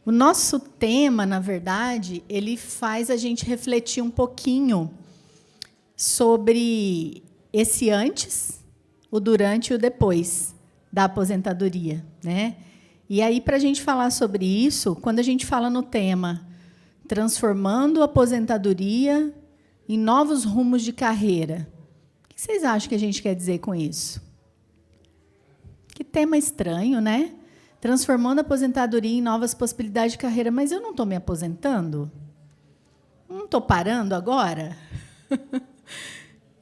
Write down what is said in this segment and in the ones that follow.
O nosso tema, na verdade, ele faz a gente refletir um pouquinho sobre esse antes, o durante e o depois da aposentadoria, né? E aí, para a gente falar sobre isso, quando a gente fala no tema transformando a aposentadoria em novos rumos de carreira, o que vocês acham que a gente quer dizer com isso? Que tema estranho, né? Transformando a aposentadoria em novas possibilidades de carreira. Mas eu não estou me aposentando? Não estou parando agora?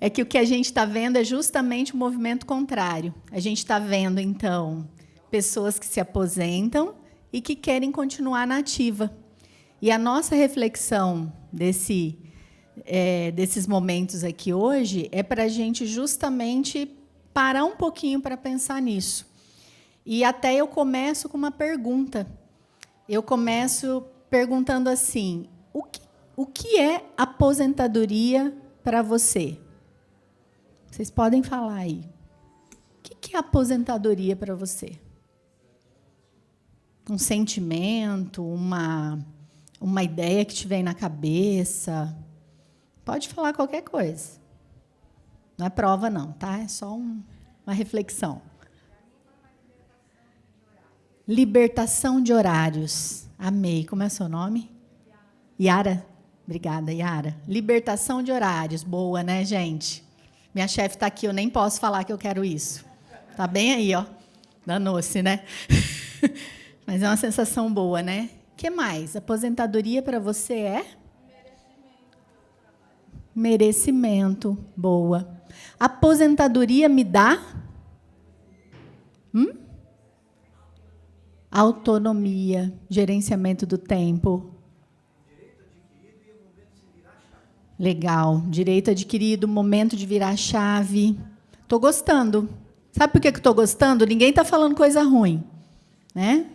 É que o que a gente está vendo é justamente o movimento contrário. A gente está vendo, então, pessoas que se aposentam e que querem continuar na ativa. E a nossa reflexão desses momentos aqui hoje é para a gente justamente parar um pouquinho para pensar nisso. E até eu começo com uma pergunta. Eu começo perguntando assim: o que é aposentadoria para você? Vocês podem falar aí. O que é aposentadoria para você? Um sentimento, uma ideia que te vem na cabeça? Pode falar qualquer coisa. Não é prova, não, tá? É só uma reflexão. Libertação de horários. Amei. Como é seu nome? Yara? Obrigada, Yara. Libertação de horários. Boa, né, gente? Minha chefe está aqui, eu nem posso falar que eu quero isso. Está bem aí, ó. Danou-se, né? Mas é uma sensação boa, né? O que mais? Aposentadoria para você é? Merecimento. Boa. Aposentadoria me dá? Autonomia, gerenciamento do tempo. Direito adquirido e o momento de virar a chave. Legal. Direito adquirido, momento de virar a chave. Estou gostando. Sabe por que estou gostando? Ninguém está falando coisa ruim. Né?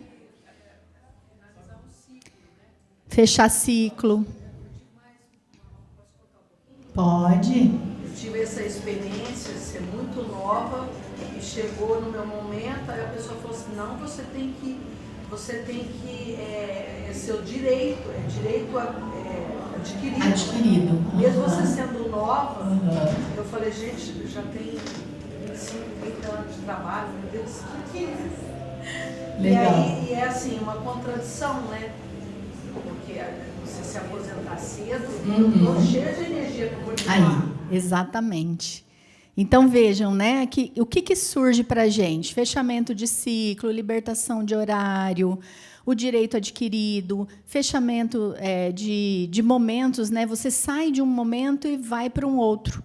Fechar ciclo. Pode. Eu tive essa experiência de ser muito nova e chegou no meu momento, aí a pessoa falou assim, não, você tem que é seu direito, é direito adquirido. Adquirido. Mesmo você sendo nova, eu falei, gente, eu já tenho 25, 30 anos de trabalho, meu Deus, o que é? Legal. E é assim, uma contradição, né? Porque você se aposentar cedo, eu estou cheia de energia para continuar. Aí, exatamente. Então, vejam, né, o que surge para a gente? Fechamento de ciclo, libertação de horário, o direito adquirido, fechamento de momentos. Né, você sai de um momento e vai para um outro.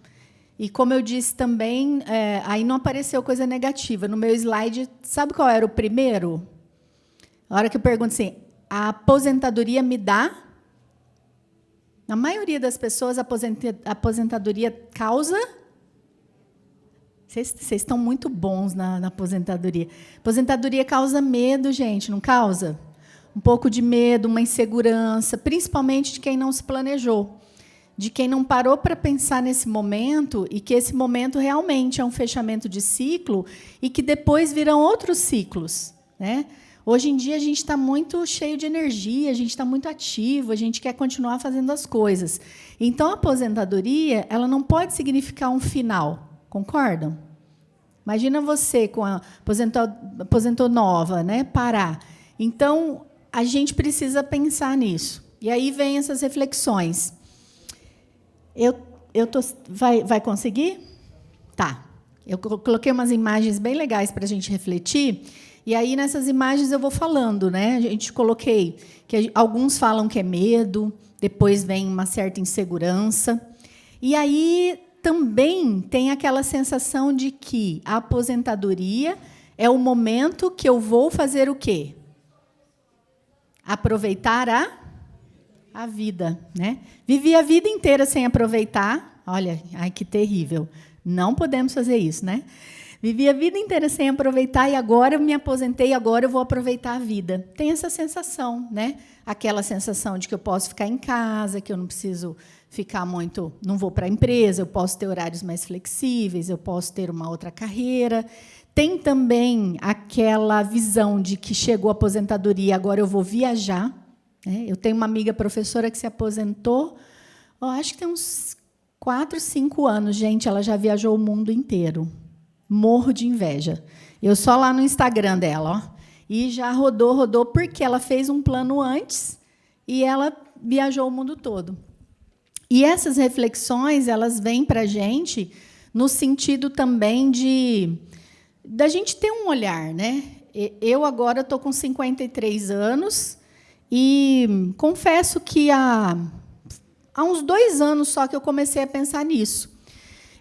E, como eu disse também, aí não apareceu coisa negativa. No meu slide, sabe qual era o primeiro? A hora que eu pergunto assim, a aposentadoria me dá? Na maioria das pessoas, a aposentadoria causa... Vocês estão muito bons na aposentadoria. Aposentadoria causa medo, gente, não causa? Um pouco de medo, uma insegurança, principalmente de quem não se planejou, de quem não parou para pensar nesse momento e que esse momento realmente é um fechamento de ciclo e que depois virão outros ciclos. Né? Hoje em dia, a gente está muito cheio de energia, a gente está muito ativo, a gente quer continuar fazendo as coisas. Então, a aposentadoria ela não pode significar um final. Concordam? Imagina você com a aposentou nova, né? Parar. Então, a gente precisa pensar nisso. E aí vem essas reflexões. Vai conseguir? Tá. Eu coloquei umas imagens bem legais para a gente refletir. E aí, nessas imagens, eu vou falando. Né? A gente coloquei que alguns falam que é medo, depois vem uma certa insegurança. E aí... também tem aquela sensação de que a aposentadoria é o momento que eu vou fazer o quê? Aproveitar a vida. Né? Vivi a vida inteira sem aproveitar. Olha, ai, que terrível. Não podemos fazer isso, né? Vivi a vida inteira sem aproveitar e agora eu me aposentei, agora eu vou aproveitar a vida. Tem essa sensação, né? Aquela sensação de que eu posso ficar em casa, que eu não preciso ficar muito, não vou para a empresa, eu posso ter horários mais flexíveis, eu posso ter uma outra carreira. Tem também aquela visão de que chegou a aposentadoria, agora eu vou viajar. Né? Eu tenho uma amiga professora que se aposentou, acho que tem uns 4, 5 anos, gente, ela já viajou o mundo inteiro. Morro de inveja. Eu só lá no Instagram dela, e já rodou, porque ela fez um plano antes e ela viajou o mundo todo. E essas reflexões, elas vêm para a gente no sentido também da gente ter um olhar. Né? Eu agora estou com 53 anos e confesso que há uns 2 anos só que eu comecei a pensar nisso.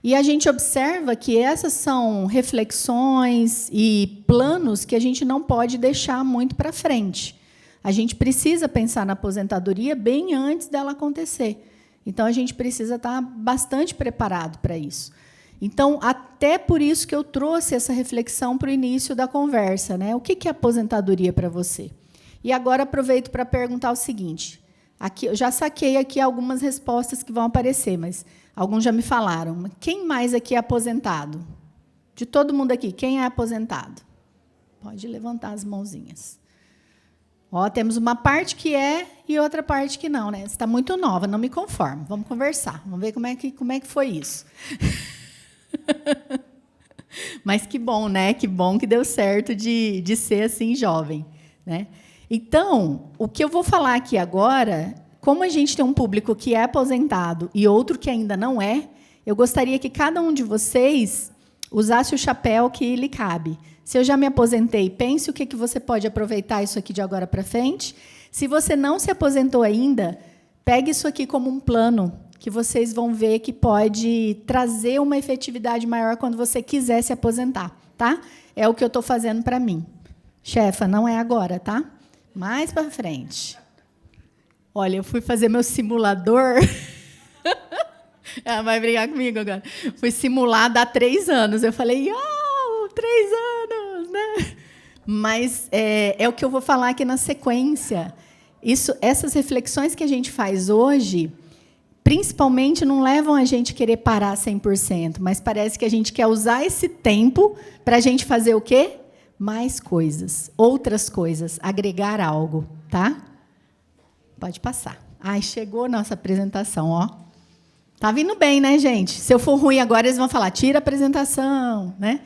E a gente observa que essas são reflexões e planos que a gente não pode deixar muito para frente. A gente precisa pensar na aposentadoria bem antes dela acontecer. Então, a gente precisa estar bastante preparado para isso. Então, até por isso que eu trouxe essa reflexão para o início da conversa. Né? O que é aposentadoria para você? E agora aproveito para perguntar o seguinte. Aqui, eu já saquei aqui algumas respostas que vão aparecer, mas alguns já me falaram. Quem mais aqui é aposentado? De todo mundo aqui, quem é aposentado? Pode levantar as mãozinhas. Temos uma parte que é e outra parte que não. Né? Você está muito nova, não me conformo. Vamos conversar, vamos ver como é que foi isso. Mas que bom, né? Que bom que deu certo de ser assim jovem. Né? Então, o que eu vou falar aqui agora, como a gente tem um público que é aposentado e outro que ainda não é, eu gostaria que cada um de vocês usasse o chapéu que lhe cabe. Se eu já me aposentei, pense o que você pode aproveitar isso aqui de agora para frente. Se você não se aposentou ainda, pegue isso aqui como um plano, que vocês vão ver que pode trazer uma efetividade maior quando você quiser se aposentar. Tá? É o que eu estou fazendo para mim. Chefa, não é agora, tá? Mais para frente. Olha, eu fui fazer meu simulador. Ela vai brigar comigo agora. Fui simulada há 3 anos. Eu falei, 3 anos, né? Mas é o que eu vou falar aqui na sequência. Essas reflexões que a gente faz hoje, principalmente, não levam a gente a querer parar 100%, mas parece que a gente quer usar esse tempo para a gente fazer o quê? Mais coisas, outras coisas, agregar algo, tá? Pode passar. Ai, chegou a nossa apresentação, ó. Tá vindo bem, né, gente? Se eu for ruim agora, eles vão falar, tira a apresentação, né?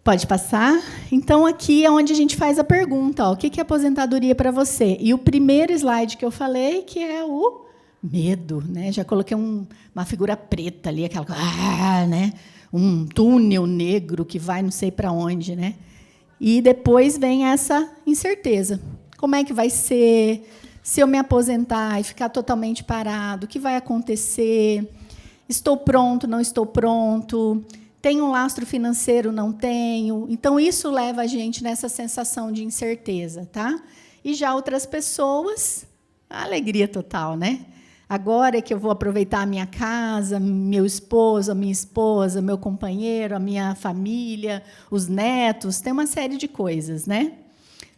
Pode passar. Então, aqui é onde a gente faz a pergunta, ó, o que é aposentadoria para você? E o primeiro slide que eu falei, que é o medo, né? Já coloquei uma figura preta ali, aquela, né? Um túnel negro que vai não sei para onde, né? E depois vem essa incerteza. Como é que vai ser? Se eu me aposentar e ficar totalmente parado, o que vai acontecer? Estou pronto, não estou pronto? Tenho um lastro financeiro, não tenho? Então, isso leva a gente nessa sensação de incerteza, tá? E já outras pessoas, a alegria total, né? Agora é que eu vou aproveitar a minha casa, meu esposo, a minha esposa, meu companheiro, a minha família, os netos, tem uma série de coisas, né?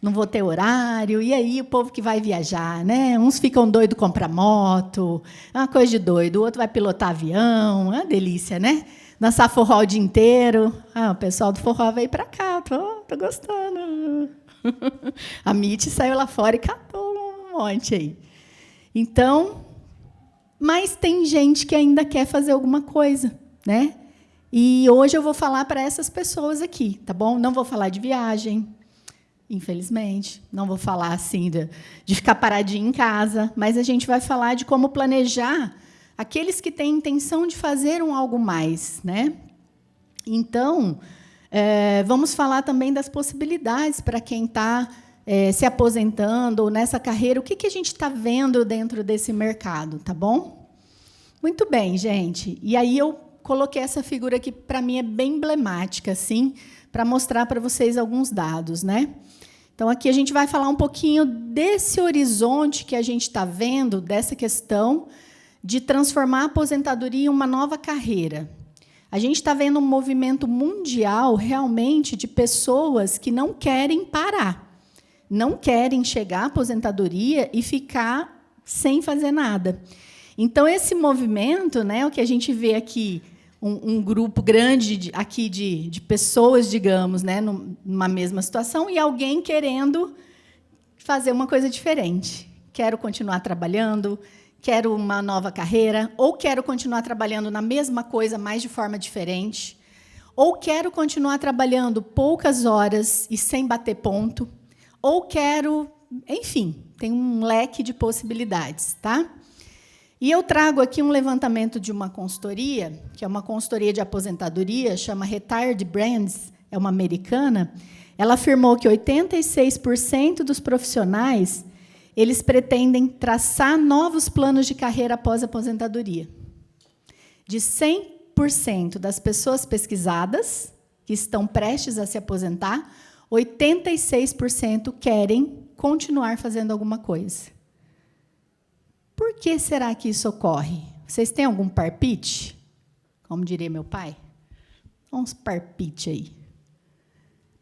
Não vou ter horário, e aí o povo que vai viajar, né? Uns ficam doidos, comprar moto, é uma coisa de doido, o outro vai pilotar avião, é uma delícia, né? Dançar forró o dia inteiro. O pessoal do forró veio para cá, tô gostando. A Mitty saiu lá fora e catou um monte aí. Então, mas tem gente que ainda quer fazer alguma coisa, né? E hoje eu vou falar para essas pessoas aqui, tá bom? Não vou falar de viagem, infelizmente. Não vou falar assim de ficar paradinho em casa, mas a gente vai falar de como planejar aqueles que têm intenção de fazer algo mais, né? Então, vamos falar também das possibilidades para quem está se aposentando ou nessa carreira. O que a gente está vendo dentro desse mercado, tá bom? Muito bem, gente. E aí eu coloquei essa figura que, para mim, é bem emblemática, assim, para mostrar para vocês alguns dados, né? Então, aqui a gente vai falar um pouquinho desse horizonte que a gente está vendo, dessa questão de transformar a aposentadoria em uma nova carreira. A gente está vendo um movimento mundial, realmente, de pessoas que não querem parar, não querem chegar à aposentadoria e ficar sem fazer nada. Então, esse movimento, né, o que a gente vê aqui, um grupo grande aqui de pessoas, digamos, né, numa mesma situação, e alguém querendo fazer uma coisa diferente. Quero continuar trabalhando, quero uma nova carreira, ou quero continuar trabalhando na mesma coisa, mas de forma diferente, ou quero continuar trabalhando poucas horas e sem bater ponto, ou quero... Enfim, tem um leque de possibilidades, tá? E eu trago aqui um levantamento de uma consultoria, que é uma consultoria de aposentadoria, chama Retired Brands, é uma americana. Ela afirmou que 86% dos profissionais eles pretendem traçar novos planos de carreira após a aposentadoria. De 100% das pessoas pesquisadas, que estão prestes a se aposentar, 86% querem continuar fazendo alguma coisa. Por que será que isso ocorre? Vocês têm algum palpite? Como diria meu pai? Uns palpite aí.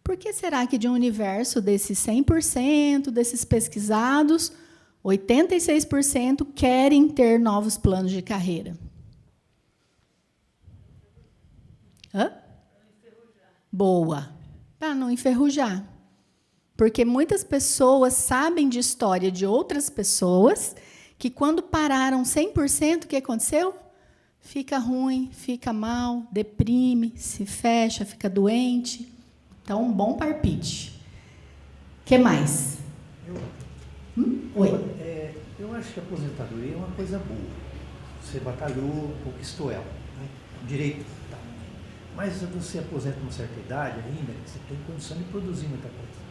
Por que será que de um universo desses 100%, desses pesquisados, 86% querem ter novos planos de carreira? Hã? Boa. Para não enferrujar. Porque muitas pessoas sabem de história de outras pessoas que, quando pararam 100%, o que aconteceu? Fica ruim, fica mal, deprime, se fecha, fica doente. Então, um bom palpite. O que mais? Oi. Eu acho que a aposentadoria é uma coisa boa. Você batalhou, conquistou ela, né? Direito. Tá. Mas você aposenta uma certa idade ainda, você tem condição de produzir muita coisa.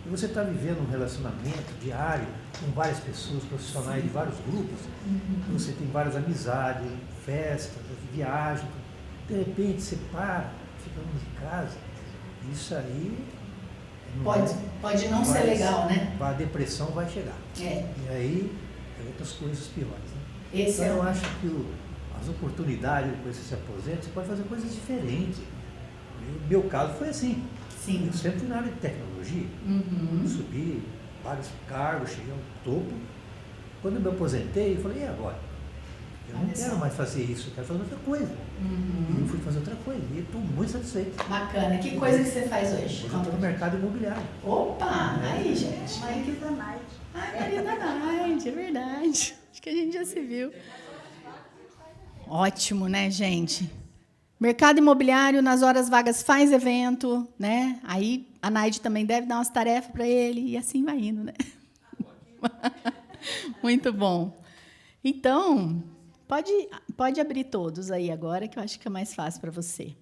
E você está vivendo um relacionamento diário com várias pessoas, profissionais de vários grupos. Você tem várias amizades, festas, viagens. De repente, você para, fica longe de casa. Isso aí... Pode não ser legal, né? A depressão vai chegar. É. E aí, tem outras coisas piores. Né? Então, eu acho que as oportunidades, depois que você se aposenta, você pode fazer coisas diferentes. E o meu caso foi assim. Sim. Eu sempre fui na área de tecnologia. Subi vários cargos, cheguei ao topo. Quando eu me aposentei, eu falei, e agora? Eu não quero mais fazer isso, eu quero fazer outra coisa. E eu fui fazer outra coisa. E estou muito satisfeito. Bacana. Que coisa que você faz hoje? Eu estou no mercado imobiliário. Opa! Aí, gente. Marisa Naide. Marisa Naide, é verdade. Acho que a gente já se viu. Ótimo, né, gente? Mercado imobiliário, nas horas vagas, faz evento, né? Aí a Naide também deve dar umas tarefas para ele, e assim vai indo, né? Muito bom. Então, pode abrir todos aí agora, que eu acho que é mais fácil para você.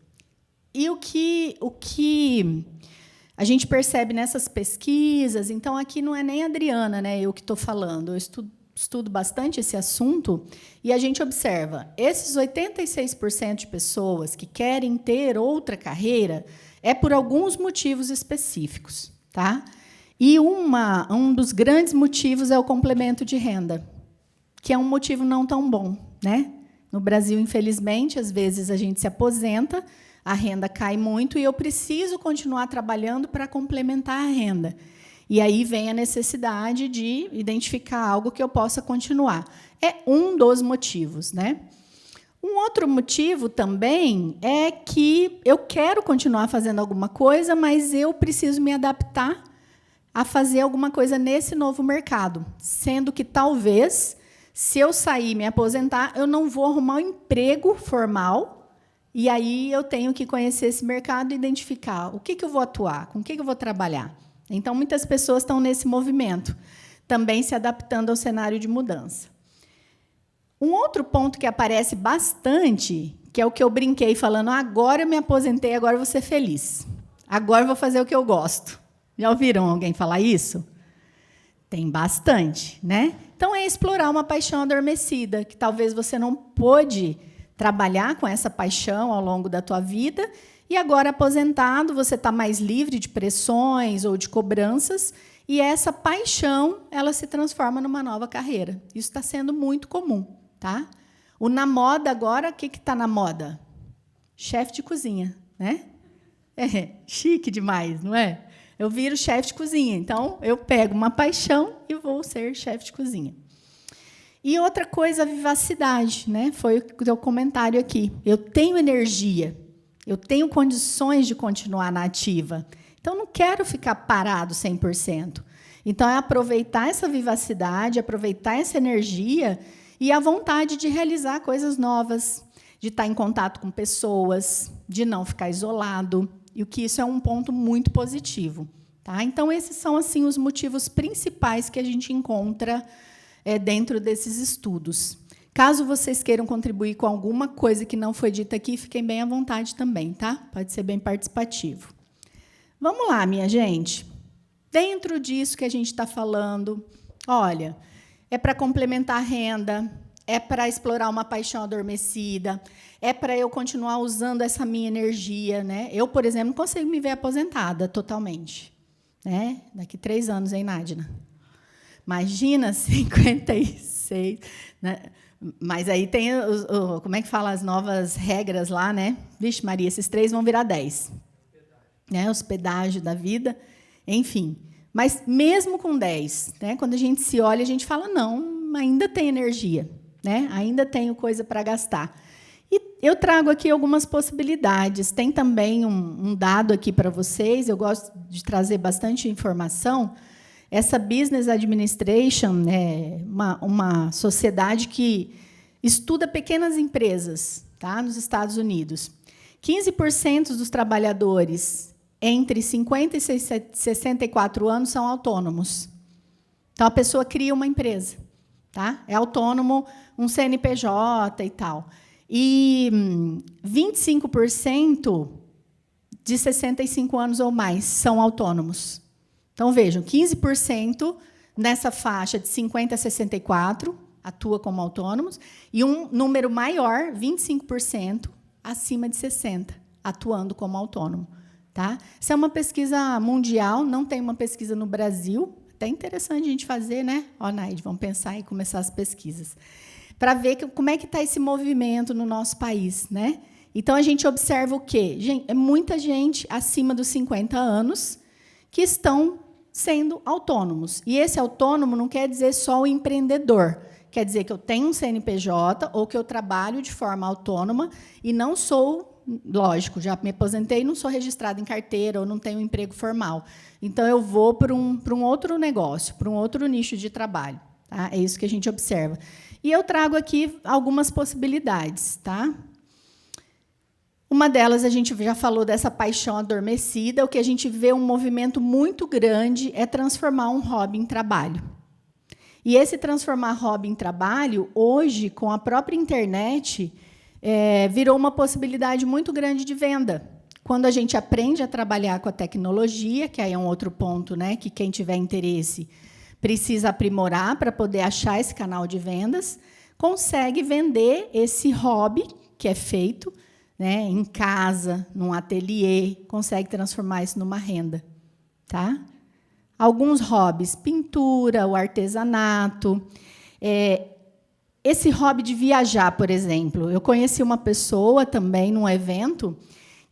E o que a gente percebe nessas pesquisas, então aqui não é nem a Adriana, né? Eu que estou falando, eu estudo bastante esse assunto, e a gente observa, esses 86% de pessoas que querem ter outra carreira é por alguns motivos específicos, tá? E um dos grandes motivos é o complemento de renda, que é um motivo não tão bom, né? No Brasil, infelizmente, às vezes a gente se aposenta, a renda cai muito e eu preciso continuar trabalhando para complementar a renda. E aí vem a necessidade de identificar algo que eu possa continuar. É um dos motivos, né? Um outro motivo também é que eu quero continuar fazendo alguma coisa, mas eu preciso me adaptar a fazer alguma coisa nesse novo mercado, sendo que talvez, se eu sair e me aposentar, eu não vou arrumar um emprego formal, e aí eu tenho que conhecer esse mercado e identificar o que eu vou atuar, com o que eu vou trabalhar. Então, muitas pessoas estão nesse movimento, também se adaptando ao cenário de mudança. Um outro ponto que aparece bastante, que é o que eu brinquei falando, agora eu me aposentei, agora eu vou ser feliz. Agora eu vou fazer o que eu gosto. Já ouviram alguém falar isso? Tem bastante, né? Então, é explorar uma paixão adormecida, que talvez você não pôde trabalhar com essa paixão ao longo da tua vida, e agora, aposentado, você está mais livre de pressões ou de cobranças, e essa paixão ela se transforma numa nova carreira. Isso está sendo muito comum. Tá? O na moda agora, o que está na moda? Chefe de cozinha. Né? É chique demais, não é? Eu viro chefe de cozinha. Então, eu pego uma paixão e vou ser chefe de cozinha. E outra coisa, a vivacidade, né? Foi o teu comentário aqui. Eu tenho energia, eu tenho condições de continuar na ativa. Então, não quero ficar parado 100%. Então, é aproveitar essa vivacidade, aproveitar essa energia e a vontade de realizar coisas novas, de estar em contato com pessoas, de não ficar isolado, e o que isso é um ponto muito positivo. Tá? Então, esses são assim os motivos principais que a gente encontra dentro desses estudos. Caso vocês queiram contribuir com alguma coisa que não foi dita aqui, fiquem bem à vontade também, tá? Pode ser bem participativo. Vamos lá, minha gente. Dentro disso que a gente está falando, olha, é para complementar a renda, é para explorar uma paixão adormecida, é para eu continuar usando essa minha energia, né? Eu, por exemplo, não consigo me ver aposentada totalmente, né? Daqui 3 anos, hein, Nádina? Imagina, 56, né? Mas aí tem, como é que fala, as novas regras lá, né? Vixe, Maria, esses 3 vão virar 10. Né? Hospedagem da vida, enfim. Mas, mesmo com 10, né? Quando a gente se olha, a gente fala, não, ainda tem energia, né? Ainda tenho coisa para gastar. E eu trago aqui algumas possibilidades. Tem também um dado aqui para vocês, eu gosto de trazer bastante informação. Essa Business Administration é uma sociedade que estuda pequenas empresas, tá, nos Estados Unidos. 15% dos trabalhadores entre 50 e 64 anos são autônomos. Então, a pessoa cria uma empresa. Tá? É autônomo, um CNPJ e tal. E 25% de 65 anos ou mais são autônomos. Então, vejam, 15% nessa faixa de 50 a 64 atua como autônomos, e um número maior, 25%, acima de 60, atuando como autônomo. Tá? Isso é uma pesquisa mundial, não tem uma pesquisa no Brasil. Até interessante a gente fazer, né? Ó, Naide, vamos pensar em começar as pesquisas. Para ver como é que está esse movimento no nosso país, né? Então, a gente observa o quê? Gente, é muita gente acima dos 50 anos que estão sendo autônomos. E esse autônomo não quer dizer só o empreendedor. Quer dizer que eu tenho um CNPJ ou que eu trabalho de forma autônoma e não sou, lógico, já me aposentei e não sou registrado em carteira ou não tenho um emprego formal. Então, eu vou para um outro negócio, para um outro nicho de trabalho. Tá? É isso que a gente observa. E eu trago aqui algumas possibilidades. Tá? Uma delas, a gente já falou dessa paixão adormecida. O que a gente vê um movimento muito grande é transformar um hobby em trabalho. E esse transformar hobby em trabalho, hoje, com a própria internet, virou uma possibilidade muito grande de venda. Quando a gente aprende a trabalhar com a tecnologia, que aí é um outro ponto, né, que quem tiver interesse precisa aprimorar para poder achar esse canal de vendas, consegue vender esse hobby que é feito, né, em casa, num ateliê, consegue transformar isso numa renda. Tá? Alguns hobbies, pintura, o artesanato. Esse hobby de viajar, por exemplo. Eu conheci uma pessoa também num evento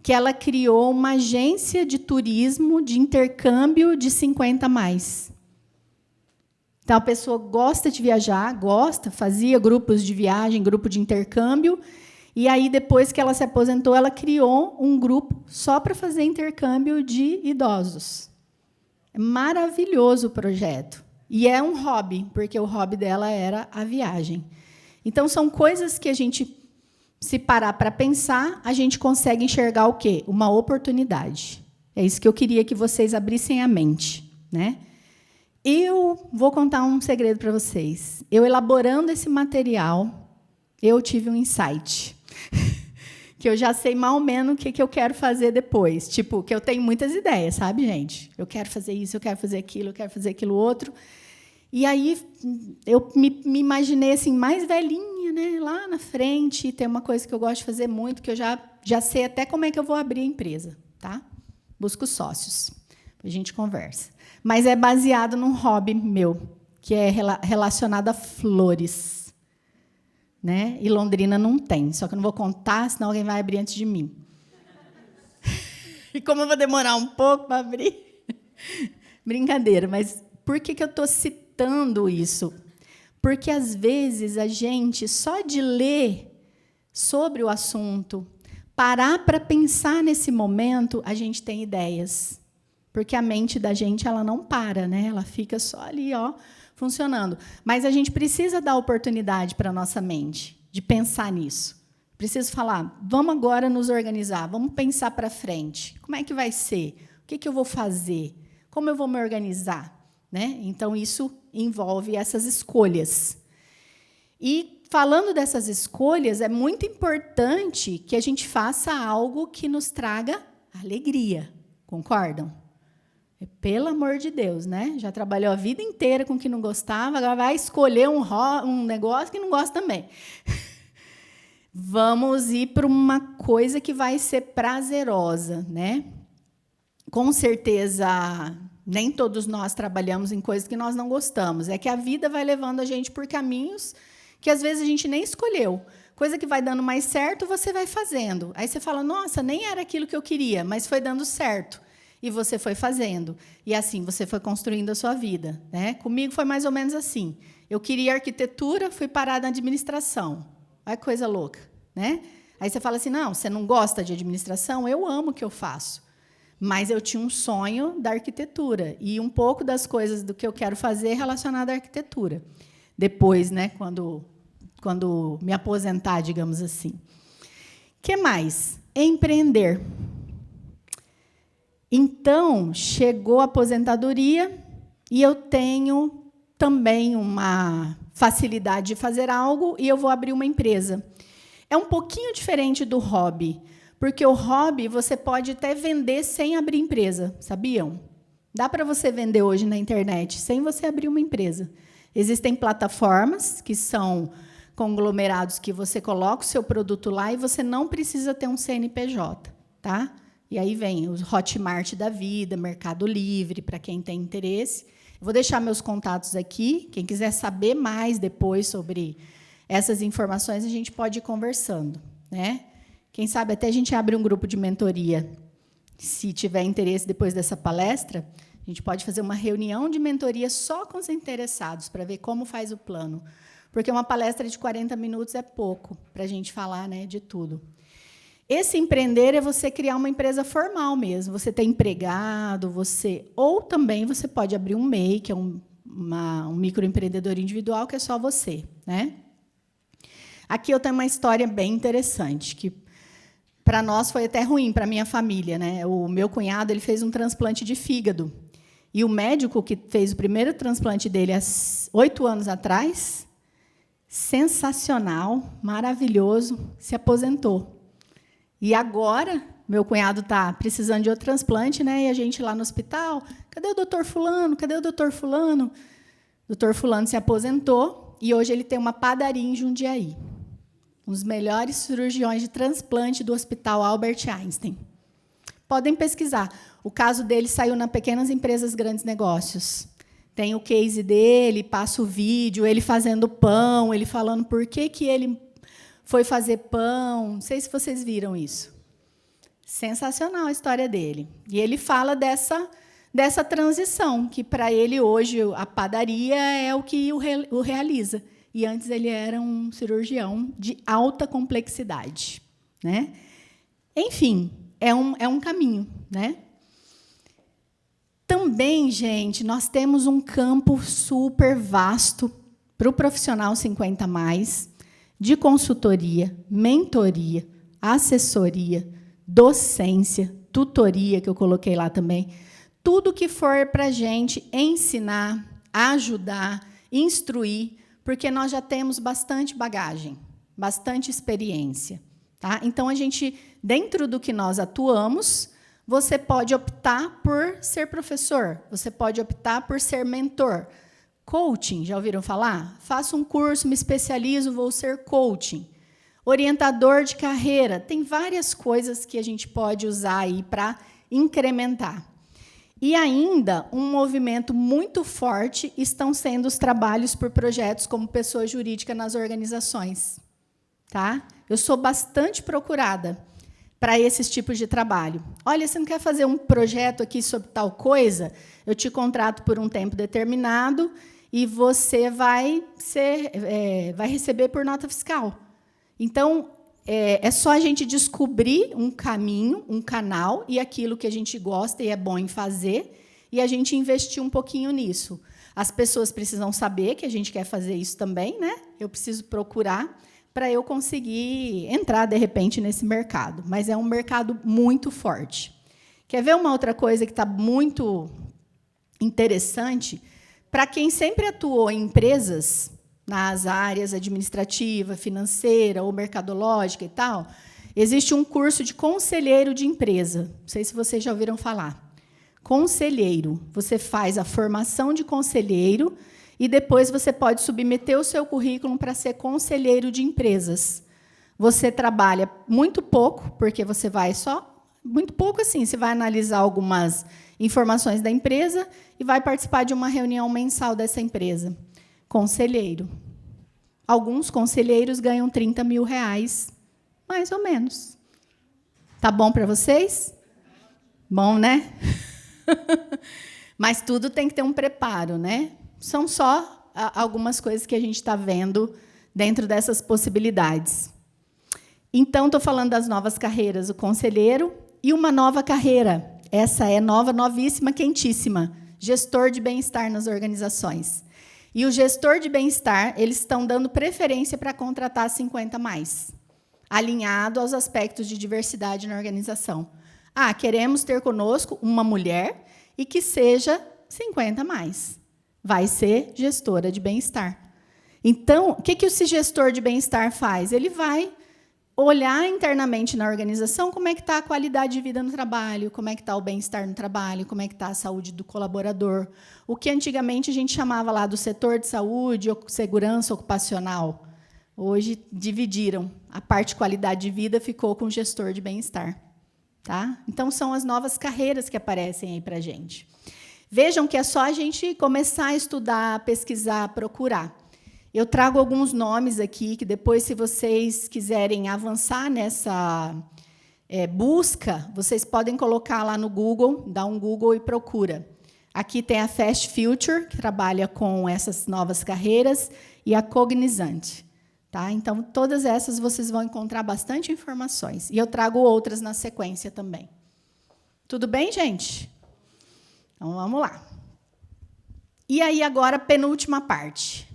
que ela criou uma agência de turismo de intercâmbio de 50 a mais. Então, a pessoa gosta de viajar, fazia grupos de viagem, grupo de intercâmbio, e aí, depois que ela se aposentou, ela criou um grupo só para fazer intercâmbio de idosos. É maravilhoso o projeto. E é um hobby, porque o hobby dela era a viagem. Então, são coisas que a gente, se parar para pensar, a gente consegue enxergar o quê? Uma oportunidade. É isso que eu queria que vocês abrissem a mente, né? Eu vou contar um segredo para vocês. Eu, elaborando esse material, eu tive um insight. Que eu já sei mais ou menos o que eu quero fazer depois. Tipo, que eu tenho muitas ideias, sabe, gente? Eu quero fazer isso, eu quero fazer aquilo, eu quero fazer aquilo outro. E aí eu me imaginei assim, mais velhinha, né, lá na frente. E tem uma coisa que eu gosto de fazer muito, que eu já sei até como é que eu vou abrir a empresa. Tá? Busco sócios. A gente conversa. Mas é baseado num hobby meu, que é relacionado a flores. Né? E Londrina não tem, só que eu não vou contar, senão alguém vai abrir antes de mim. E como eu vou demorar um pouco para abrir? Brincadeira, mas por que eu estou citando isso? Porque, às vezes, a gente, só de ler sobre o assunto, parar para pensar nesse momento, a gente tem ideias. Porque a mente da gente ela não para, né? Ela fica só ali, ó, funcionando. Mas a gente precisa dar oportunidade para a nossa mente de pensar nisso. Preciso falar, vamos agora nos organizar, vamos pensar para frente. Como é que vai ser? O que eu vou fazer? Como eu vou me organizar? Né? Então, isso envolve essas escolhas. E, falando dessas escolhas, é muito importante que a gente faça algo que nos traga alegria. Concordam? Pelo amor de Deus, né? Já trabalhou a vida inteira com o que não gostava, agora vai escolher um negócio que não gosta também. Vamos ir para uma coisa que vai ser prazerosa, né? Com certeza, nem todos nós trabalhamos em coisas que nós não gostamos. É que a vida vai levando a gente por caminhos que, às vezes, a gente nem escolheu. Coisa que vai dando mais certo, você vai fazendo. Aí você fala, nossa, nem era aquilo que eu queria, mas foi dando certo. E você foi fazendo. E, assim, você foi construindo a sua vida. Né? Comigo foi mais ou menos assim. Eu queria arquitetura, fui parar na administração. Olha que coisa louca. Né? Aí você fala assim, não, você não gosta de administração? Eu amo o que eu faço. Mas eu tinha um sonho da arquitetura. E um pouco das coisas do que eu quero fazer é relacionado à arquitetura. Depois, né, quando me aposentar, digamos assim. O que mais? Empreender. Então, chegou a aposentadoria e eu tenho também uma facilidade de fazer algo e eu vou abrir uma empresa. É um pouquinho diferente do hobby, porque o hobby você pode até vender sem abrir empresa, sabiam? Dá para você vender hoje na internet sem você abrir uma empresa. Existem plataformas que são conglomerados que você coloca o seu produto lá e você não precisa ter um CNPJ, tá? E aí vem os Hotmart da vida, Mercado Livre, para quem tem interesse. Vou deixar meus contatos aqui. Quem quiser saber mais depois sobre essas informações, a gente pode ir conversando. Né? Quem sabe até a gente abre um grupo de mentoria. Se tiver interesse depois dessa palestra, a gente pode fazer uma reunião de mentoria só com os interessados, para ver como faz o plano. Porque uma palestra de 40 minutos é pouco para a gente falar, né, de tudo. Esse empreender é você criar uma empresa formal mesmo. Você tem empregado, ou também você pode abrir um MEI, que é um microempreendedor individual, que é só você. Né? Aqui eu tenho uma história bem interessante, que para nós foi até ruim, para a minha família. Né? O meu cunhado ele fez um transplante de fígado. E o médico que fez o primeiro transplante dele há 8 anos atrás, sensacional, maravilhoso, se aposentou. E agora, meu cunhado está precisando de outro transplante, né? E a gente lá no hospital, cadê o doutor fulano? Cadê o doutor fulano? O doutor fulano se aposentou e hoje ele tem uma padaria em Jundiaí. Um dos melhores cirurgiões de transplante do Hospital Albert Einstein. Podem pesquisar. O caso dele saiu na Pequenas Empresas Grandes Negócios. Tem o case dele, passa o vídeo, ele fazendo pão, ele falando por que ele foi fazer pão. Não sei se vocês viram isso. Sensacional a história dele. E ele fala dessa transição, que, para ele, hoje, a padaria é o que o realiza. E, antes, ele era um cirurgião de alta complexidade. Né? Enfim, é um caminho. Né? Também, gente, nós temos um campo super vasto para o profissional 50+, de consultoria, mentoria, assessoria, docência, tutoria, que eu coloquei lá também. Tudo que for para a gente ensinar, ajudar, instruir, porque nós já temos bastante bagagem, bastante experiência. Tá? Então, a gente, dentro do que nós atuamos, você pode optar por ser professor, você pode optar por ser mentor. Coaching, já ouviram falar? Faço um curso, me especializo, vou ser coaching. Orientador de carreira. Tem várias coisas que a gente pode usar aí para incrementar. E ainda, um movimento muito forte estão sendo os trabalhos por projetos como pessoa jurídica nas organizações. Tá? Eu sou bastante procurada para esses tipos de trabalho. Olha, você não quer fazer um projeto aqui sobre tal coisa? Eu te contrato por um tempo determinado e você vai receber por nota fiscal. Então, é só a gente descobrir um caminho, um canal, e aquilo que a gente gosta e é bom em fazer, e a gente investir um pouquinho nisso. As pessoas precisam saber que a gente quer fazer isso também, né? Eu preciso procurar para eu conseguir entrar, de repente, nesse mercado. Mas é um mercado muito forte. Quer ver uma outra coisa que está muito interessante? Para quem sempre atuou em empresas, nas áreas administrativa, financeira ou mercadológica e tal, existe um curso de conselheiro de empresa. Não sei se vocês já ouviram falar. Conselheiro. Você faz a formação de conselheiro e depois você pode submeter o seu currículo para ser conselheiro de empresas. Você trabalha muito pouco, porque você vai muito pouco assim, você vai analisar algumas informações da empresa e vai participar de uma reunião mensal dessa empresa. Conselheiro. Alguns conselheiros ganham R$30 mil, mais ou menos. Tá bom para vocês? Bom, né? Mas tudo tem que ter um preparo, né? São só algumas coisas que a gente está vendo dentro dessas possibilidades. Então, estou falando das novas carreiras, o conselheiro, e uma nova carreira. Essa é nova, novíssima, quentíssima. Gestor de bem-estar nas organizações. E o gestor de bem-estar, eles estão dando preferência para contratar 50+, alinhado aos aspectos de diversidade na organização. Queremos ter conosco uma mulher e que seja 50+. Vai ser gestora de bem-estar. Então, o que esse gestor de bem-estar faz? Ele vai olhar internamente na organização como é que está a qualidade de vida no trabalho, como é que está o bem-estar no trabalho, como é que está a saúde do colaborador. O que antigamente a gente chamava lá do setor de saúde ou segurança ocupacional. Hoje dividiram. A parte de qualidade de vida ficou com o gestor de bem-estar. Tá? Então, são as novas carreiras que aparecem aí para a gente. Vejam que é só a gente começar a estudar, pesquisar, procurar. Eu trago alguns nomes aqui, que depois, se vocês quiserem avançar nessa busca, vocês podem colocar lá no Google, dá um Google e procura. Aqui tem a Fast Future, que trabalha com essas novas carreiras, e a Cognizant. Tá? Então, todas essas vocês vão encontrar bastante informações. E eu trago outras na sequência também. Tudo bem, gente? Então, vamos lá. E aí, agora, penúltima parte.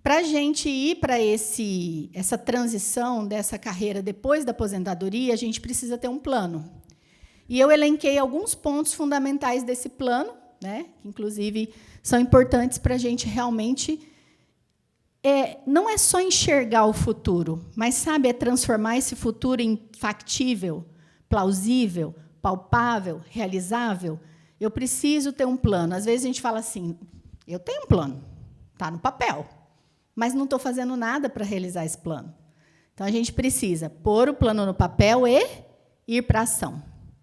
Para a gente ir para essa transição dessa carreira depois da aposentadoria, a gente precisa ter um plano. E eu elenquei alguns pontos fundamentais desse plano, né, que, inclusive, são importantes para a gente realmente... não é só enxergar o futuro, mas, sabe, é transformar esse futuro em factível, plausível, palpável, realizável. Eu preciso ter um plano. Às vezes, a gente fala assim, eu tenho um plano, está no papel, mas não estou fazendo nada para realizar esse plano. Então, a gente precisa pôr o plano no papel e ir para a ação,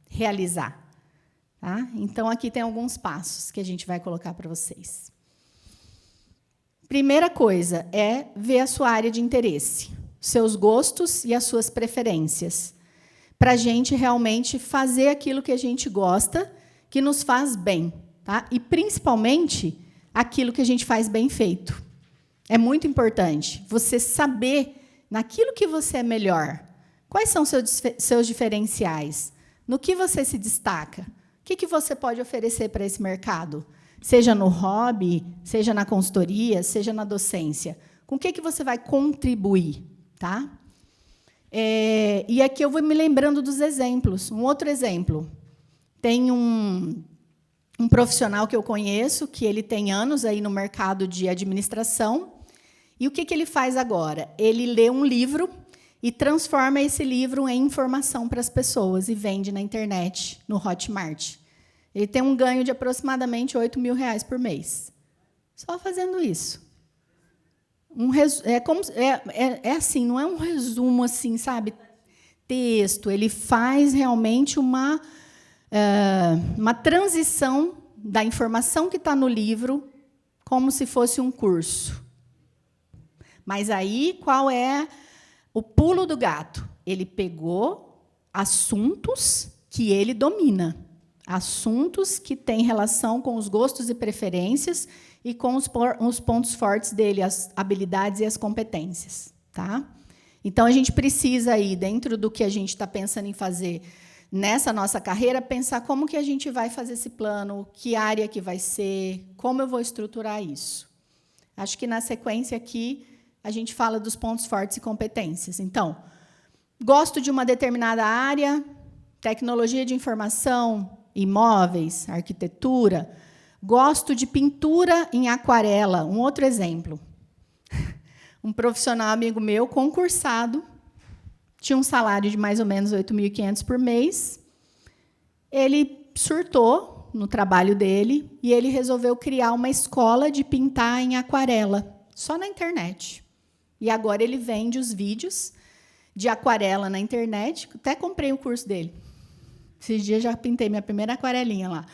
realizar. Tá? Então, aqui tem alguns passos que a gente vai colocar para vocês. Primeira coisa é ver a sua área de interesse, seus gostos e as suas preferências, para a gente realmente fazer aquilo que a gente gosta, que nos faz bem, tá? E, principalmente, aquilo que a gente faz bem feito. É muito importante você saber, naquilo que você é melhor, quais são seus diferenciais, no que você se destaca, o que você pode oferecer para esse mercado, seja no hobby, seja na consultoria, seja na docência. Com o que você vai contribuir? Tá? E aqui eu vou me lembrando dos exemplos. Um outro exemplo. Tem um profissional que eu conheço, que ele tem anos aí no mercado de administração, e o que ele faz agora? Ele lê um livro e transforma esse livro em informação para as pessoas e vende na internet, no Hotmart. Ele tem um ganho de aproximadamente R$8 mil por mês. Só fazendo isso. É assim, não é um resumo assim, sabe? Texto. Ele faz realmente uma transição da informação que está no livro como se fosse um curso. Mas aí, qual é o pulo do gato? Ele pegou assuntos que ele domina. Assuntos que têm relação com os gostos e preferências e com os pontos fortes dele, as habilidades e as competências. Tá? Então, a gente precisa, aí, dentro do que a gente está pensando em fazer nessa nossa carreira, pensar como que a gente vai fazer esse plano, que área que vai ser, como eu vou estruturar isso. Acho que, na sequência aqui, a gente fala dos pontos fortes e competências. Então, gosto de uma determinada área, tecnologia de informação, imóveis, arquitetura. Gosto de pintura em aquarela. Um outro exemplo. Um profissional amigo meu, concursado, tinha um salário de mais ou menos 8.500 por mês. Ele surtou no trabalho dele e ele resolveu criar uma escola de pintar em aquarela, só na internet. E agora ele vende os vídeos de aquarela na internet. Até comprei o curso dele. Esses dias já pintei minha primeira aquarelinha lá.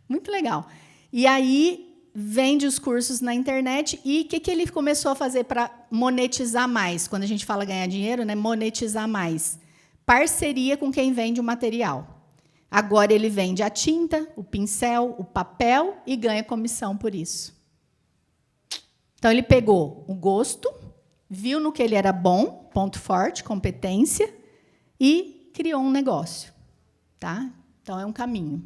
Muito legal. E aí vende os cursos na internet. E o que ele começou a fazer para monetizar mais? Quando a gente fala ganhar dinheiro, né? Monetizar mais. Parceria com quem vende o material. Agora ele vende a tinta, o pincel, o papel e ganha comissão por isso. Então, ele pegou o gosto, viu no que ele era bom, ponto forte, competência, e criou um negócio. Tá? Então, é um caminho.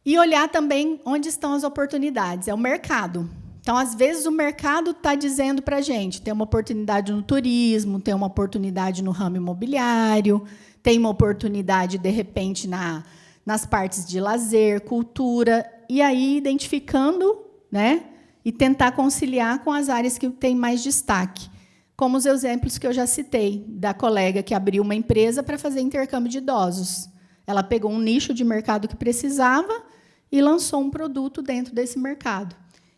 E olhar também onde estão as oportunidades. É o mercado. Então, às vezes, o mercado está dizendo para a gente, tem uma oportunidade no turismo, tem uma oportunidade no ramo imobiliário, tem uma oportunidade, de repente, nas partes de lazer, cultura, e aí identificando, né, e tentar conciliar com as áreas que têm mais destaque. Como os exemplos que eu já citei, da colega que abriu uma empresa para fazer intercâmbio de idosos. Ela pegou um nicho de mercado que precisava e lançou um produto dentro desse mercado.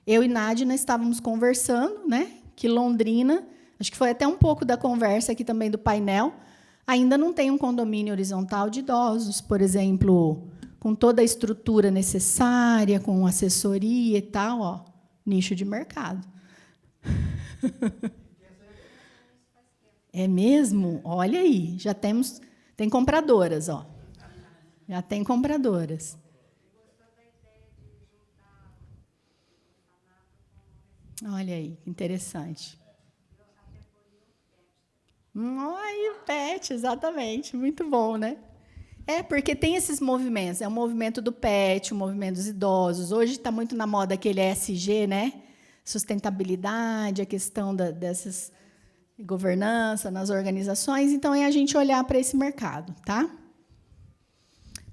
Eu e Nádia estávamos conversando, né, que Londrina, acho que foi até um pouco da conversa aqui também do painel, ainda não tem um condomínio horizontal de idosos, por exemplo, com toda a estrutura necessária, com assessoria e tal, ó, nicho de mercado. É mesmo? Olha aí, já tem compradoras, ó. Já tem compradoras. Olha aí, que interessante. Ai, o PET, exatamente. Muito bom, né? É, porque tem esses movimentos. É o movimento do PET, o movimento dos idosos. Hoje está muito na moda aquele ESG, né? Sustentabilidade, a questão dessas governança nas organizações. Então, é a gente olhar para esse mercado, tá?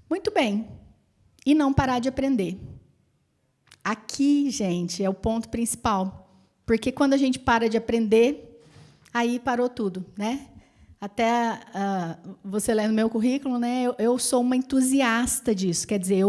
Muito bem. E não parar de aprender. Aqui, gente, é o ponto principal. Porque quando a gente para de aprender, aí parou tudo, né? Até você lendo meu currículo, né? Eu sou uma entusiasta disso. Quer dizer,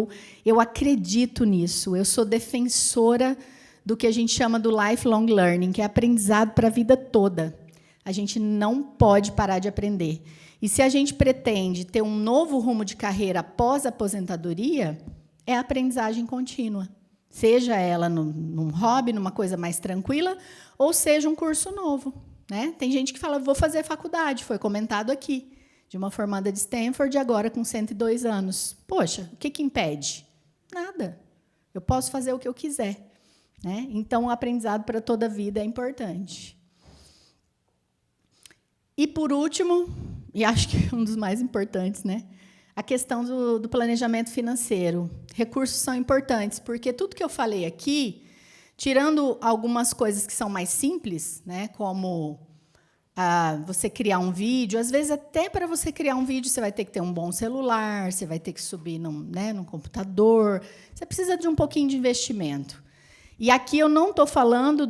eu acredito nisso. Eu sou defensora do que a gente chama do lifelong learning, que é aprendizado para a vida toda. A gente não pode parar de aprender. E se a gente pretende ter um novo rumo de carreira após a aposentadoria, é a aprendizagem contínua. Seja ela num hobby, numa coisa mais tranquila, ou seja um curso novo. Né? Tem gente que fala, vou fazer faculdade, foi comentado aqui, de uma formanda de Stanford, agora com 102 anos. Poxa, o que impede? Nada. Eu posso fazer o que eu quiser. Né? Então, o aprendizado para toda a vida é importante. E, por último, e acho que um dos mais importantes, né? A questão do planejamento financeiro. Recursos são importantes, porque tudo que eu falei aqui, tirando algumas coisas que são mais simples, né, como você criar um vídeo, às vezes, até para você criar um vídeo, você vai ter que ter um bom celular, você vai ter que subir num computador, você precisa de um pouquinho de investimento. E aqui eu não estou falando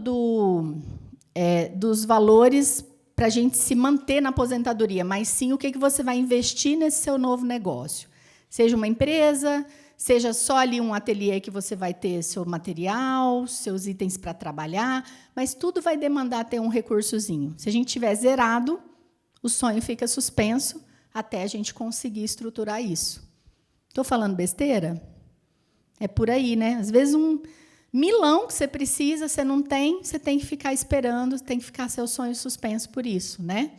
dos valores para a gente se manter na aposentadoria, mas sim o que você vai investir nesse seu novo negócio. Seja uma empresa, seja só ali um ateliê que você vai ter seu material, seus itens para trabalhar, mas tudo vai demandar ter um recursozinho. Se a gente tiver zerado, o sonho fica suspenso até a gente conseguir estruturar isso. Estou falando besteira? É por aí, né? Às vezes, um milão que você precisa, você não tem, você tem que ficar esperando, tem que ficar seu sonho suspenso por isso, né?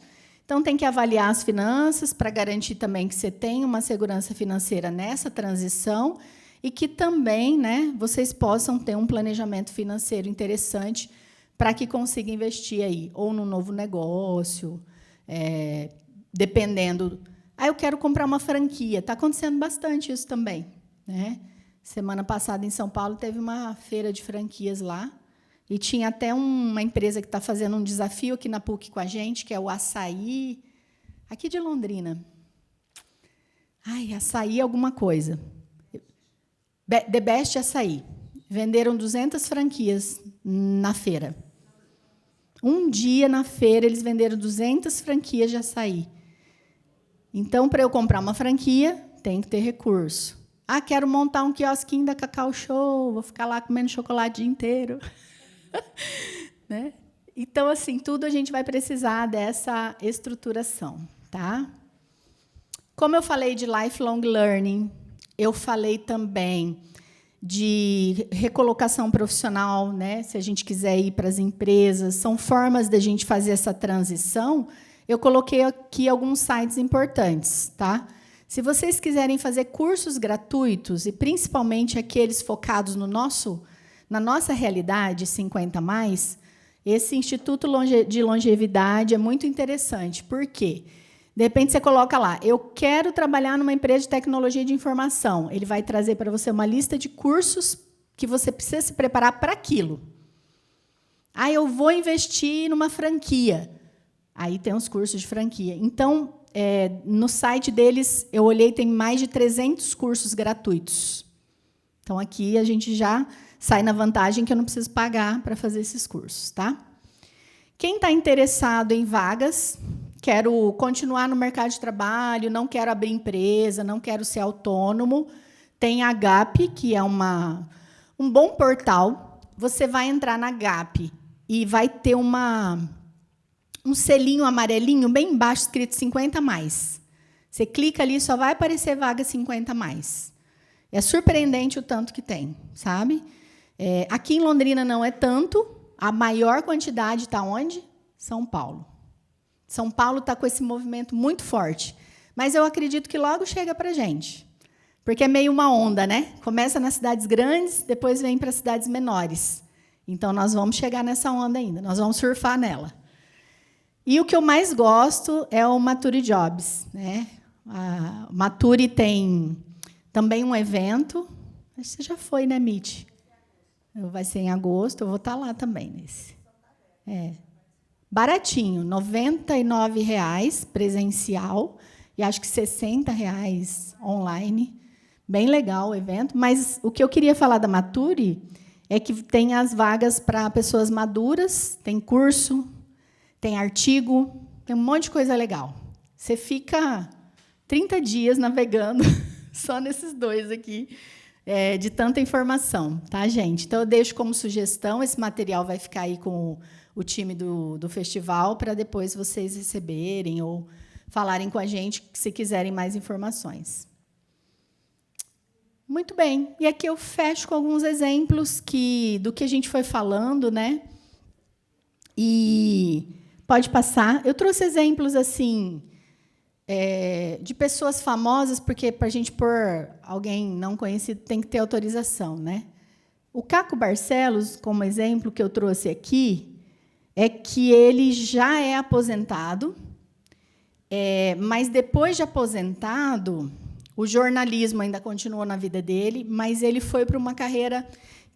Então, tem que avaliar as finanças para garantir também que você tem uma segurança financeira nessa transição e que também, né, vocês possam ter um planejamento financeiro interessante para que consiga investir aí, ou num novo negócio, dependendo. Eu quero comprar uma franquia. Está acontecendo bastante isso também, né? Semana passada, em São Paulo, teve uma feira de franquias lá, e tinha até uma empresa que está fazendo um desafio aqui na PUC com a gente, que é o Açaí, aqui de Londrina. Açaí alguma coisa. The Best Açaí. Venderam 200 franquias na feira. Um dia, na feira, eles venderam 200 franquias de açaí. Então, para eu comprar uma franquia, tem que ter recurso. Quero montar um quiosquinho da Cacau Show, vou ficar lá comendo chocolate o dia inteiro. Né? Então, assim, tudo a gente vai precisar dessa estruturação. Tá? Como eu falei de lifelong learning, eu falei também de recolocação profissional, né? Se a gente quiser ir para as empresas, são formas da gente fazer essa transição. Eu coloquei aqui alguns sites importantes. Tá? Se vocês quiserem fazer cursos gratuitos, e principalmente aqueles focados na nossa realidade, 50+, esse Instituto de Longevidade é muito interessante. Por quê? De repente, você coloca lá, eu quero trabalhar numa empresa de tecnologia de informação. Ele vai trazer para você uma lista de cursos que você precisa se preparar para aquilo. Eu vou investir numa franquia. Aí tem os cursos de franquia. Então, no site deles, eu olhei, tem mais de 300 cursos gratuitos. Então, aqui a gente já sai na vantagem que eu não preciso pagar para fazer esses cursos. Tá? Quem está interessado em vagas, quero continuar no mercado de trabalho, não quero abrir empresa, não quero ser autônomo, tem a GAP, que é um bom portal. Você vai entrar na GAP e vai ter um selinho amarelinho bem embaixo, escrito 50+. Você clica ali, só vai aparecer vaga 50+. É surpreendente o tanto que tem, sabe? Aqui em Londrina não é tanto. A maior quantidade está onde? São Paulo. São Paulo está com esse movimento muito forte. Mas eu acredito que logo chega para a gente. Porque é meio uma onda, né? Começa nas cidades grandes, depois vem para as cidades menores. Então, nós vamos chegar nessa onda ainda. Nós vamos surfar nela. E o que eu mais gosto é o Mature Jobs, né? A Mature tem também um evento. Acho que você já foi, né, Mitch? Vai ser em agosto, eu vou estar lá também nesse. Baratinho, R$ 99,00 presencial e acho que R$ 60,00 online. Bem legal o evento. Mas o que eu queria falar da Mature é que tem as vagas para pessoas maduras, tem curso, tem artigo, tem um monte de coisa legal. Você fica 30 dias navegando só nesses dois aqui, de tanta informação, tá, gente? Então, eu deixo como sugestão, esse material vai ficar aí com o time do festival, para depois vocês receberem ou falarem com a gente, se quiserem mais informações. Muito bem. E aqui eu fecho com alguns exemplos do que a gente foi falando, né? E pode passar. Eu trouxe exemplos assim de pessoas famosas, porque para a gente pôr alguém não conhecido tem que ter autorização, né? O Caco Barcelos, como exemplo que eu trouxe aqui, é que ele já é aposentado, mas depois de aposentado, o jornalismo ainda continuou na vida dele, mas ele foi para uma carreira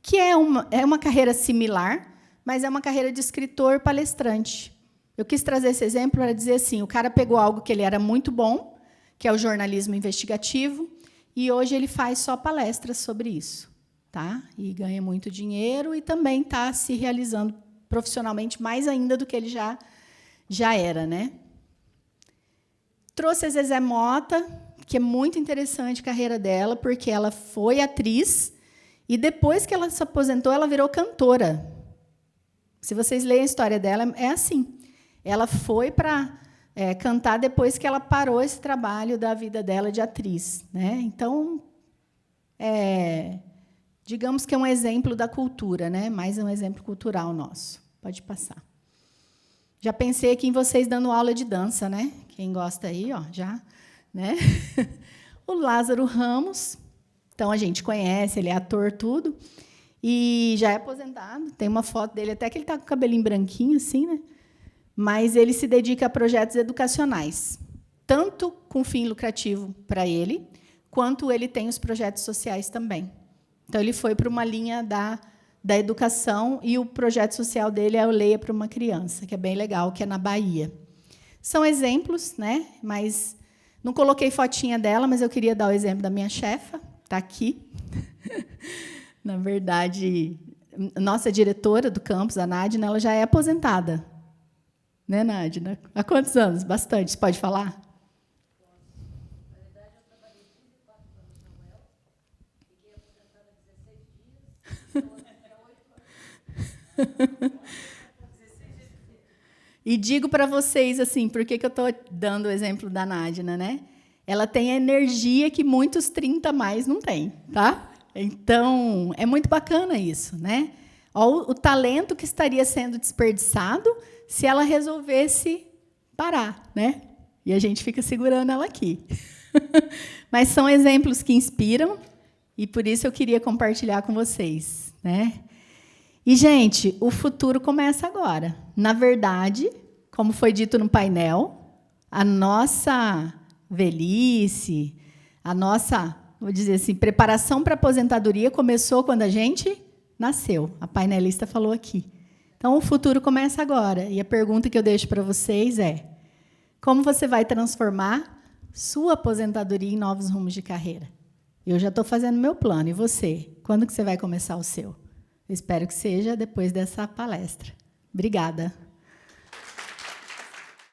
que é uma carreira similar, mas é uma carreira de escritor palestrante. Eu quis trazer esse exemplo para dizer assim, o cara pegou algo que ele era muito bom, que é o jornalismo investigativo, e hoje ele faz só palestras sobre isso, tá? E ganha muito dinheiro e também está se realizando profissionalmente mais ainda do que ele já era, né? Trouxe a Zezé Mota, que é muito interessante a carreira dela, porque ela foi atriz e depois que ela se aposentou, ela virou cantora. Se vocês lerem a história dela, é assim. Ela foi para cantar depois que ela parou esse trabalho da vida dela de atriz, né? Então, digamos que é um exemplo da cultura, né? Mais um exemplo cultural nosso. Pode passar. Já pensei aqui em vocês dando aula de dança, né? Quem gosta aí, ó, já, né? O Lázaro Ramos, Então, a gente conhece, ele é ator, tudo, e já é aposentado. Tem uma foto dele, até que ele está com o cabelinho branquinho, assim, né? Mas ele se dedica a projetos educacionais, tanto com fim lucrativo para ele, quanto ele tem os projetos sociais também. Então, ele foi para uma linha da educação, e o projeto social dele é o Leia para uma Criança, que é bem legal, que é na Bahia. São exemplos, né? Mas não coloquei fotinha dela, mas eu queria dar o exemplo da minha chefa, está aqui. Na verdade, nossa diretora do campus, a Nádina, ela já é aposentada. Né, Nádina? Há quantos anos? Bastante. Você pode falar? Na verdade, eu trabalhei 34 anos na UEL, fiquei aposentada há 16 dias, estou há 8 anos. E digo para vocês, assim, por que eu estou dando o exemplo da Nádina, né? Ela tem a energia que muitos 30 a mais não têm, tá? Então, é muito bacana isso, né? Olha o talento que estaria sendo desperdiçado se ela resolvesse parar, né? E a gente fica segurando ela aqui. Mas são exemplos que inspiram, e por isso eu queria compartilhar com vocês, né? E, gente, o futuro começa agora. Na verdade, como foi dito no painel, a nossa velhice, a nossa, vou dizer assim, preparação para a aposentadoria começou quando a gente nasceu. A painelista falou aqui. Então, o futuro começa agora. E a pergunta que eu deixo para vocês é: como você vai transformar sua aposentadoria em novos rumos de carreira? Eu já estou fazendo meu plano. E você? Quando que você vai começar o seu? Eu espero que seja depois dessa palestra. Obrigada.